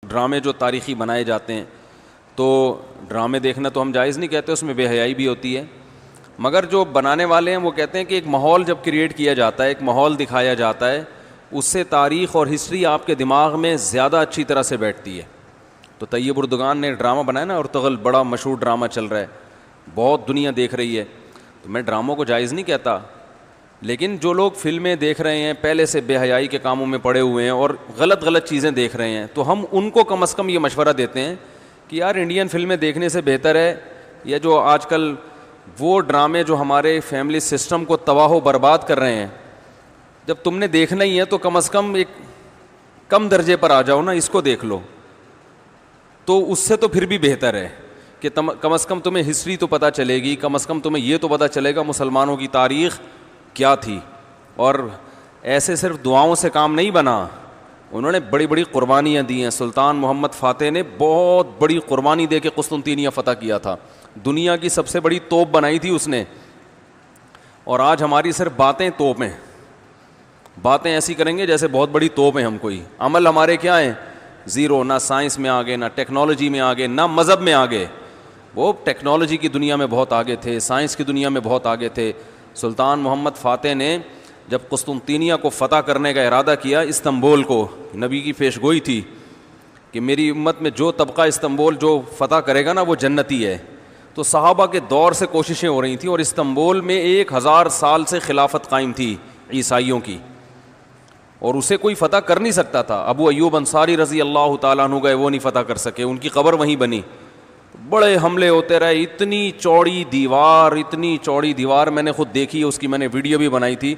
ڈرامے جو تاریخی بنائے جاتے ہیں تو ڈرامے دیکھنا تو ہم جائز نہیں کہتے، اس میں بے حیائی بھی ہوتی ہے، مگر جو بنانے والے ہیں وہ کہتے ہیں کہ ایک ماحول جب کریٹ کیا جاتا ہے، ایک ماحول دکھایا جاتا ہے، اس سے تاریخ اور ہسٹری آپ کے دماغ میں زیادہ اچھی طرح سے بیٹھتی ہے۔ تو طیب اردگان نے ڈرامہ بنایا نا، ارطغرل بڑا مشہور ڈرامہ چل رہا ہے، بہت دنیا دیکھ رہی ہے، تو میں ڈراموں کو جائز نہیں کہتا، لیکن جو لوگ فلمیں دیکھ رہے ہیں پہلے سے بے حیائی کے کاموں میں پڑے ہوئے ہیں اور غلط چیزیں دیکھ رہے ہیں، تو ہم ان کو کم از کم یہ مشورہ دیتے ہیں کہ یار انڈین فلمیں دیکھنے سے بہتر ہے یا جو آج کل وہ ڈرامے جو ہمارے فیملی سسٹم کو تباہ و برباد کر رہے ہیں، جب تم نے دیکھنا ہی ہے تو کم از کم ایک کم درجے پر آ جاؤ نا، اس کو دیکھ لو، تو اس سے تو پھر بھی بہتر ہے کہ کم از کم تمہیں ہسٹری تو پتہ چلے گی، کم از کم تمہیں یہ تو پتہ چلے گا مسلمانوں کی تاریخ کیا تھی۔ اور ایسے صرف دعاؤں سے کام نہیں بنا، انہوں نے بڑی بڑی قربانیاں دی ہیں۔ سلطان محمد فاتح نے بہت بڑی قربانی دے کے قسطنطینیہ فتح کیا تھا، دنیا کی سب سے بڑی توپ بنائی تھی اس نے، اور آج ہماری صرف باتیں توپ ہیں، باتیں ایسی کریں گے جیسے بہت بڑی توپ ہیں ہم، کوئی عمل ہمارے کیا ہیں زیرو، نہ سائنس میں آگے، نہ ٹیکنالوجی میں آگے، نہ مذہب میں آگے۔ وہ ٹیکنالوجی کی دنیا میں بہت آگے تھے، سائنس کی دنیا میں بہت آگے تھے۔ سلطان محمد فاتح نے جب قسطنطینیہ کو فتح کرنے کا ارادہ کیا، استنبول کو، نبی کی پیش گوئی تھی کہ میری امت میں جو طبقہ استنبول جو فتح کرے گا نا وہ جنتی ہے، تو صحابہ کے دور سے کوششیں ہو رہی تھیں، اور استنبول میں 1000 سال سے خلافت قائم تھی عیسائیوں کی، اور اسے کوئی فتح کر نہیں سکتا تھا۔ ابو ایوب انصاری رضی اللہ تعالیٰ عنہ گئے، وہ نہیں فتح کر سکے، ان کی قبر وہیں بنی، بڑے حملے ہوتے رہے، اتنی چوڑی دیوار میں نے خود دیکھی ہے، اس کی میں نے ویڈیو بھی بنائی تھی،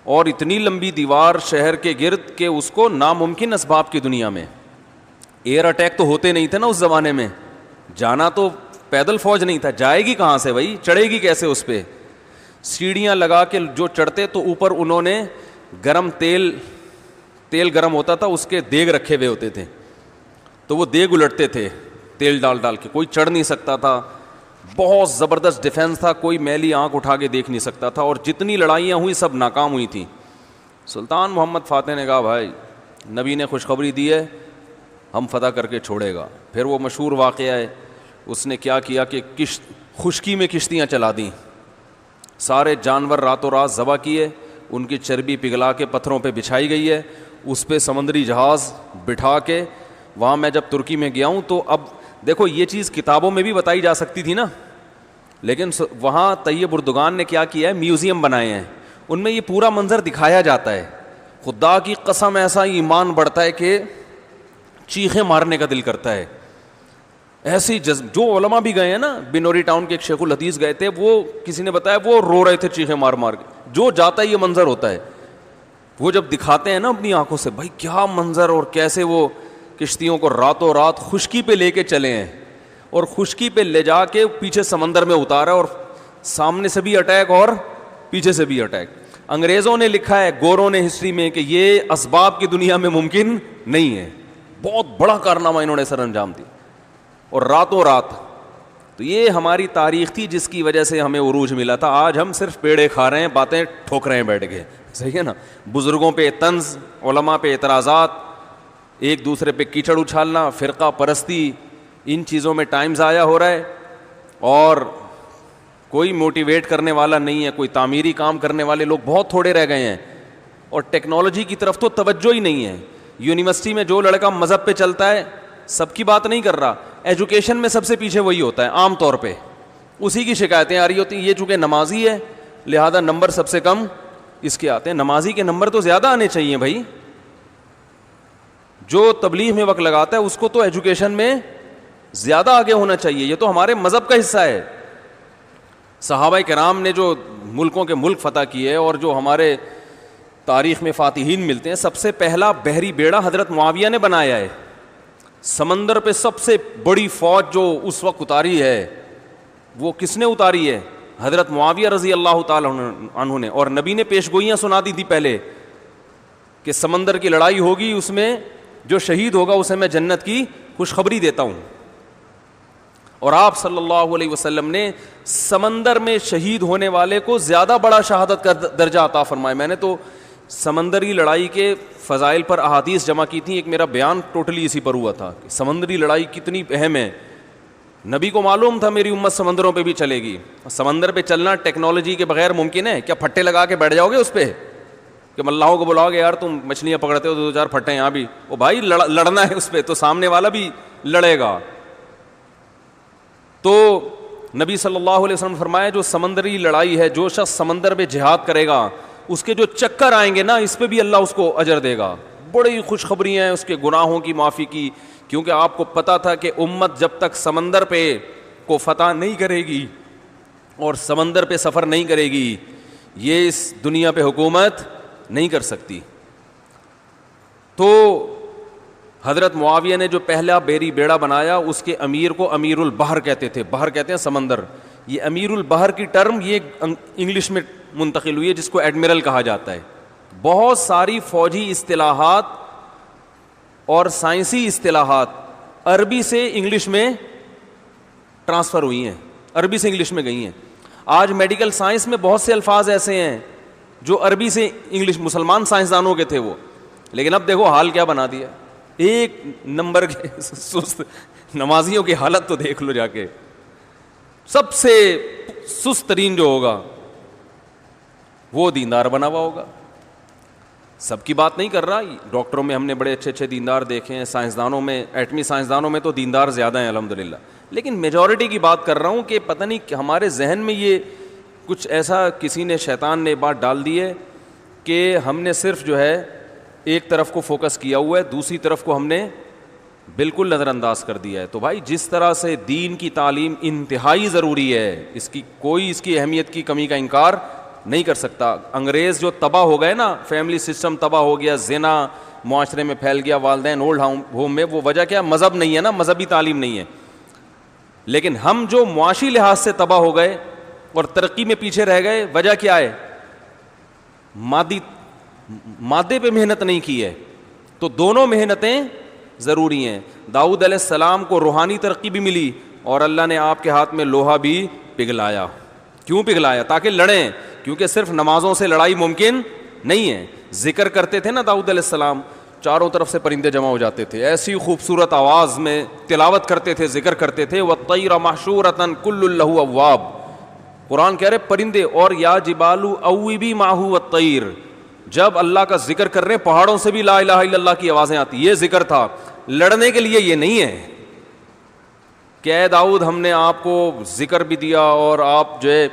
اور اتنی لمبی دیوار شہر کے گرد کہ اس کو ناممکن اسباب کی دنیا میں، ایئر اٹیک تو ہوتے نہیں تھے نا اس زمانے میں، جانا تو پیدل فوج نہیں تھا، جائے گی کہاں سے بھائی، چڑھے گی کیسے اس پہ، سیڑھیاں لگا کے جو چڑھتے تو اوپر انہوں نے گرم تیل گرم ہوتا تھا، اس کے دیگ رکھے ہوئے ہوتے تھے، تو وہ دیگ الٹتے تھے تیل ڈال کے، کوئی چڑھ نہیں سکتا تھا، بہت زبردست ڈیفنس تھا، کوئی میلی آنکھ اٹھا کے دیکھ نہیں سکتا تھا، اور جتنی لڑائیاں ہوئی سب ناکام ہوئی تھیں۔ سلطان محمد فاتح نے کہا بھائی نبی نے خوشخبری دی ہے، ہم فتح کر کے چھوڑے گا۔ پھر وہ مشہور واقعہ ہے، اس نے کیا کیا کہ خشکی میں کشتیاں چلا دیں، سارے جانور راتوں رات ذبح کیے، ان کی چربی پگھلا کے پتھروں پہ بچھائی گئی ہے، اس پہ سمندری جہاز بٹھا کے، وہاں میں جب ترکی میں گیا ہوں تو اب دیکھو یہ چیز کتابوں میں بھی بتائی جا سکتی تھی نا، لیکن وہاں طیب اردگان نے کیا کیا ہے، میوزیم بنائے ہیں، ان میں یہ پورا منظر دکھایا جاتا ہے، خدا کی قسم ایسا ایمان بڑھتا ہے کہ چیخیں مارنے کا دل کرتا ہے، ایسی جو علماء بھی گئے ہیں نا، بنوری ٹاؤن کے ایک شیخ الحدیث گئے تھے، وہ کسی نے بتایا وہ رو رہے تھے چیخیں مار مار کے، جو جاتا ہے یہ منظر ہوتا ہے، وہ جب دکھاتے ہیں نا اپنی آنکھوں سے، بھائی کیا منظر، اور کیسے وہ کشتیوں کو راتوں رات خشکی پہ لے کے چلے ہیں، اور خشکی پہ لے جا کے پیچھے سمندر میں اتارا، اور سامنے سے بھی اٹیک اور پیچھے سے بھی اٹیک۔ انگریزوں نے لکھا ہے، گوروں نے ہسٹری میں، کہ یہ اسباب کی دنیا میں ممکن نہیں ہے، بہت بڑا کارنامہ انہوں نے سر انجام دیا، اور راتوں رات۔ تو یہ ہماری تاریخ تھی جس کی وجہ سے ہمیں عروج ملا تھا، آج ہم صرف پیڑے کھا رہے ہیں، باتیں ٹھوک رہے ہیں بیٹھ کے، صحیح ہے نا، بزرگوں پہ طنز، علماء پہ اعتراضات، ایک دوسرے پہ کیچڑ اچھالنا، فرقہ پرستی، ان چیزوں میں ٹائم ضائع ہو رہا ہے، اور کوئی موٹیویٹ کرنے والا نہیں ہے، کوئی تعمیری کام کرنے والے لوگ بہت تھوڑے رہ گئے ہیں، اور ٹیکنالوجی کی طرف تو توجہ ہی نہیں ہے۔ یونیورسٹی میں جو لڑکا مذہب پہ چلتا ہے، سب کی بات نہیں کر رہا، ایجوکیشن میں سب سے پیچھے وہی ہوتا ہے، عام طور پہ اسی کی شکایتیں آ رہی ہوتی ہیں، یہ چونکہ نمازی ہے لہذا نمبر سب سے کم اس کے آتے ہیں، نمازی کے نمبر تو زیادہ آنے چاہیے بھائی، جو تبلیغ میں وقت لگاتا ہے اس کو تو ایجوکیشن میں زیادہ آگے ہونا چاہیے، یہ تو ہمارے مذہب کا حصہ ہے۔ صحابہ کرام نے جو ملکوں کے ملک فتح کیے، اور جو ہمارے تاریخ میں فاتحین ملتے ہیں، سب سے پہلا بحری بیڑا حضرت معاویہ نے بنایا ہے، سمندر پہ سب سے بڑی فوج جو اس وقت اتاری ہے وہ کس نے اتاری ہے؟ حضرت معاویہ رضی اللہ تعالیٰ عنہ نے، اور نبی نے پیش گوئیاں سنا دی تھی پہلے کہ سمندر کی لڑائی ہوگی، اس میں جو شہید ہوگا اسے میں جنت کی خوشخبری دیتا ہوں، اور آپ صلی اللہ علیہ وسلم نے سمندر میں شہید ہونے والے کو زیادہ بڑا شہادت کا درجہ عطا فرمایا۔ میں نے تو سمندری لڑائی کے فضائل پر احادیث جمع کی تھیں. ایک میرا بیان ٹوٹلی اسی پر ہوا تھا کہ سمندری لڑائی کتنی اہم ہے. نبی کو معلوم تھا میری امت سمندروں پہ بھی چلے گی. سمندر پہ چلنا ٹیکنالوجی کے بغیر ممکن ہے کیا؟ پھٹے لگا کے بیٹھ جاؤ گے اس پہ کہ ملاحوں کو بلاؤ گے یار تم مچھلیاں پکڑتے ہو تو 2-4 پھٹے یہاں بھی, او بھائی لڑنا ہے اس پہ تو سامنے والا بھی لڑے گا. تو نبی صلی اللہ علیہ وسلم نے فرمایا جو سمندری لڑائی ہے, جو شخص سمندر پہ جہاد کرے گا اس کے جو چکر آئیں گے نا اس پہ بھی اللہ اس کو اجر دے گا. بڑی خوشخبری ہیں اس کے گناہوں کی معافی کی, کیونکہ آپ کو پتا تھا کہ امت جب تک سمندر پہ کو فتح نہیں کرے گی اور سمندر پہ سفر نہیں کرے گی یہ اس دنیا پہ حکومت نہیں کر سکتی. تو حضرت معاویہ نے جو پہلا بیڑا بنایا اس کے امیر کو امیر البحر کہتے تھے. بحر کہتے ہیں سمندر. یہ امیر البحر کی ٹرم یہ انگلش میں منتقل ہوئی ہے جس کو ایڈمرل کہا جاتا ہے. بہت ساری فوجی اصطلاحات اور سائنسی اصطلاحات عربی سے انگلش میں ٹرانسفر ہوئی ہیں, عربی سے انگلش میں گئی ہیں. آج میڈیکل سائنس میں بہت سے الفاظ ایسے ہیں جو عربی سے انگلش, مسلمان سائنسدانوں کے تھے وہ, لیکن اب دیکھو حال کیا بنا دیا. ایک نمبر کے سست نمازیوں کی حالت تو دیکھ لو جا کے. سب سے سست ترین جو ہوگا وہ دیندار بنا ہوا ہوگا. سب کی بات نہیں کر رہا, ڈاکٹروں میں ہم نے بڑے اچھے اچھے دیندار دیکھے ہیں, سائنسدانوں میں, ایٹمی سائنسدانوں میں تو دیندار زیادہ ہیں الحمدللہ, لیکن میجورٹی کی بات کر رہا ہوں کہ پتہ نہیں کہ ہمارے ذہن میں یہ کچھ ایسا کسی نے, شیطان نے بات ڈال دی ہے کہ ہم نے صرف جو ہے ایک طرف کو فوکس کیا ہوا ہے, دوسری طرف کو ہم نے بالکل نظر انداز کر دیا ہے. تو بھائی جس طرح سے دین کی تعلیم انتہائی ضروری ہے, اس کی کوئی اس کی اہمیت کی کمی کا انکار نہیں کر سکتا. انگریز جو تباہ ہو گئے نا, فیملی سسٹم تباہ ہو گیا, زنا معاشرے میں پھیل گیا, والدین اولڈ ہوم میں, وہ وجہ کیا؟ مذہب نہیں ہے نا, مذہبی تعلیم نہیں ہے. لیکن ہم جو معاشی لحاظ سے تباہ ہو گئے اور ترقی میں پیچھے رہ گئے, وجہ کیا ہے؟ مادے پہ محنت نہیں کی ہے. تو دونوں محنتیں ضروری ہیں. داؤد علیہ السلام کو روحانی ترقی بھی ملی اور اللہ نے آپ کے ہاتھ میں لوہا بھی پگھلایا. کیوں پگھلایا؟ تاکہ لڑیں, کیونکہ صرف نمازوں سے لڑائی ممکن نہیں ہے. ذکر کرتے تھے نا داؤد علیہ السلام, چاروں طرف سے پرندے جمع ہو جاتے تھے, ایسی خوبصورت آواز میں تلاوت کرتے تھے, ذکر کرتے تھے. وَالطَّيْرَ مَحْشُورَةً كُلٌّ لَهُ أَوَّابٌ, قرآن کہہ رہے پرندے, اور یا جبال اوبی ماہو والطیر. جب اللہ کا ذکر کر رہے ہیں پہاڑوں سے بھی لا الہ الا اللہ کی آوازیں آتی. یہ ذکر تھا, لڑنے کے لیے یہ نہیں ہے کہ اے داؤد ہم نے آپ کو ذکر بھی دیا اور آپ جو ہے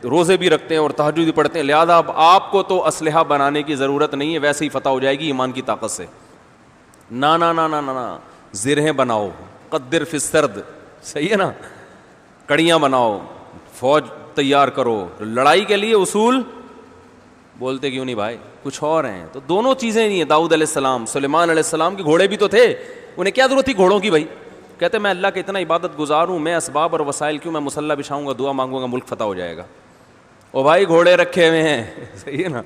روزے بھی رکھتے ہیں اور تہجد بھی پڑھتے ہیں, لہذا اب آپ کو تو اسلحہ بنانے کی ضرورت نہیں ہے, ویسے ہی فتح ہو جائے گی ایمان کی طاقت سے. نا نا نا نا نا, زرہیں بناؤ, قدر فی السرد, صحیح ہے نا, کڑیاں بناؤ, فوج تیار کرو. لڑائی کے لیے اصول بولتے کیوں نہیں بھائی, کچھ اور ہیں. تو دونوں چیزیں نہیں ہیں. داؤد علیہ السلام, سلیمان علیہ السلام کے گھوڑے بھی تو تھے, انہیں کیا ضرورت تھی گھوڑوں کی بھائی؟ کہتے میں اللہ کا اتنا عبادت گزار ہوں, میں اسباب اور وسائل کیوں, میں مصلی بچھاؤں گا, دعا مانگوں گا, ملک فتح ہو جائے گا. او بھائی گھوڑے رکھے ہوئے ہیں, صحیح ہے نا.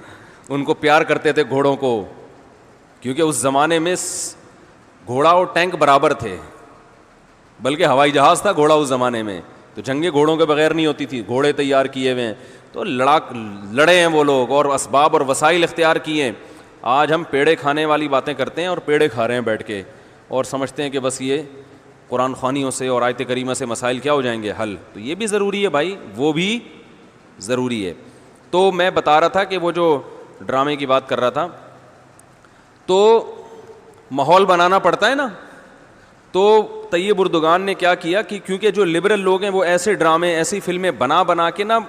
ان کو پیار کرتے تھے گھوڑوں کو, کیونکہ اس زمانے میں گھوڑا اور ٹینک برابر تھے, بلکہ ہوائی جہاز تھا گھوڑا اس زمانے میں. تو جنگیں گھوڑوں کے بغیر نہیں ہوتی تھی, گھوڑے تیار کیے ہوئے ہیں. تو لڑے ہیں وہ لوگ اور اسباب اور وسائل اختیار کیے ہیں. آج ہم پیڑے کھانے والی باتیں کرتے ہیں اور پیڑے کھا رہے ہیں بیٹھ کے, اور سمجھتے ہیں کہ بس یہ قرآن خوانیوں سے اور آیت کریمہ سے مسائل کیا ہو جائیں گے حل. تو یہ بھی ضروری ہے بھائی, وہ بھی ضروری ہے. تو میں بتا رہا تھا کہ وہ جو ڈرامے کی بات کر رہا تھا, تو ماحول بنانا پڑتا ہے نا. تو طیب اردگان نے کیا کیا کہ کیونکہ جو لبرل لوگ ہیں وہ ایسے ڈرامے, ایسی فلمیں بنا کے نا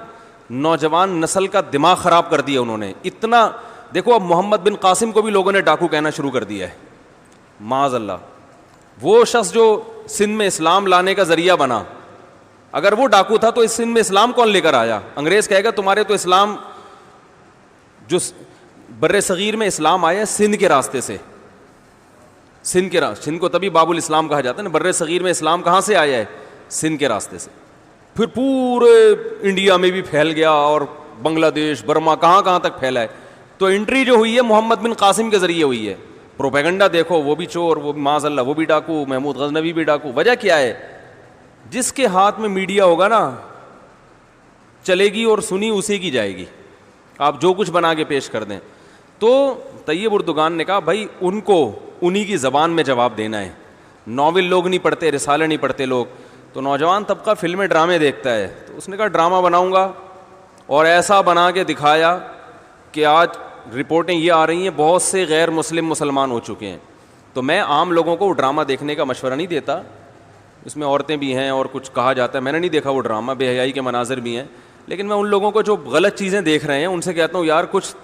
نوجوان نسل کا دماغ خراب کر دیا انہوں نے. اتنا دیکھو, اب محمد بن قاسم کو بھی لوگوں نے ڈاکو کہنا شروع کر دیا ہے, معاذ اللہ. وہ شخص جو سندھ میں اسلام لانے کا ذریعہ بنا, اگر وہ ڈاکو تھا تو اس سندھ میں اسلام کون لے کر آیا؟ انگریز کہے گا تمہارے تو اسلام, جو بر صغیر میں اسلام آیا ہے سندھ کے راستے سے, سندھ کے راستے, سندھ کو تبھی باب الاسلام کہا جاتا ہے نا. بر صغیر میں اسلام کہاں سے آیا ہے؟ سندھ کے راستے سے. پھر پورے انڈیا میں بھی پھیل گیا اور بنگلہ دیش, برما, کہاں تک پھیلا ہے. تو انٹری جو ہوئی ہے محمد بن قاسم کے ذریعے ہوئی ہے. پروپیگنڈا دیکھو, وہ بھی چور, وہ بھی معاذ اللہ وہ بھی ڈاکو, محمود غزنوی بھی ڈاکو. وجہ کیا ہے؟ جس کے ہاتھ میں میڈیا ہوگا نا چلے گی اور سنی اسی کی جائے گی, آپ جو کچھ بنا کے پیش کر دیں. تو طیب اردگان نے کہا بھائی ان کو انہی کی زبان میں جواب دینا ہے, ناول لوگ نہیں پڑھتے, رسالے نہیں پڑھتے لوگ. تو نوجوان طبقہ فلمیں ڈرامے دیکھتا ہے, تو اس نے کہا ڈرامہ بناؤں گا, اور ایسا بنا کے دکھایا کہ آج رپورٹیں یہ آ رہی ہیں بہت سے غیر مسلم مسلمان ہو چکے ہیں. تو میں عام لوگوں کو وہ ڈرامہ دیکھنے کا مشورہ نہیں دیتا, اس میں عورتیں بھی ہیں اور کچھ کہا جاتا ہے, میں نے نہیں دیکھا وہ ڈرامہ, بے حیائی کے مناظر بھی ہیں, لیکن میں ان لوگوں کو جو غلط چیزیں دیکھ رہے ہیں ان سے کہتا ہوں یار کچھ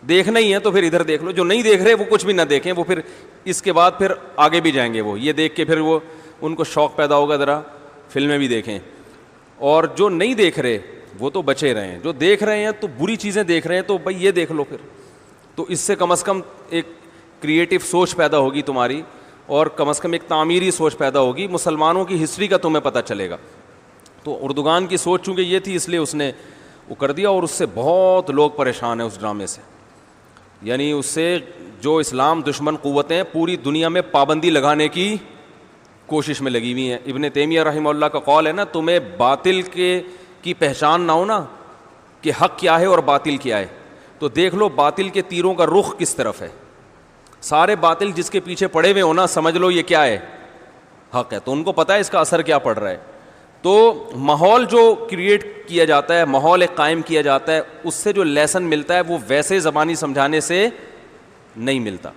دیکھنا ہی ہے تو پھر ادھر دیکھ لو, جو نہیں دیکھ رہے وہ کچھ بھی نہ دیکھیں, وہ پھر اس کے بعد پھر آگے بھی جائیں گے, وہ یہ دیکھ کے پھر وہ ان کو شوق پیدا ہوگا ذرا فلمیں بھی دیکھیں. اور جو نہیں دیکھ رہے وہ تو بچے رہے ہیں, جو دیکھ رہے ہیں تو بری چیزیں دیکھ رہے ہیں تو بھائی یہ دیکھ لو پھر, تو اس سے کم از کم ایک کریٹو سوچ پیدا ہوگی تمہاری, اور کم از کم ایک تعمیری سوچ پیدا ہوگی, مسلمانوں کی ہسٹری کا تمہیں پتہ چلے گا. تو اردگان کی سوچ چونکہ یہ تھی اس لیے اس نے وہ کر دیا, اور اس سے بہت لوگ پریشان ہیں اس ڈرامے سے. یعنی اس سے جو اسلام دشمن قوتیں پوری دنیا میں پابندی لگانے کی کوشش میں لگی ہوئی ہیں. ابن تیمیہ رحمہ اللہ کا قول ہے نا, تمہیں باطل کی پہچان نہ ہو نا کہ حق کیا ہے اور باطل کیا ہے, تو دیکھ لو باطل کے تیروں کا رخ کس طرف ہے. سارے باطل جس کے پیچھے پڑے ہوئے ہونا سمجھ لو یہ کیا ہے, حق ہے, تو ان کو پتہ ہے اس کا اثر کیا پڑ رہا ہے. تو ماحول جو کریٹ کیا جاتا ہے, ماحول ایک قائم کیا جاتا ہے, اس سے جو لیسن ملتا ہے وہ ویسے زبانی سمجھانے سے نہیں ملتا.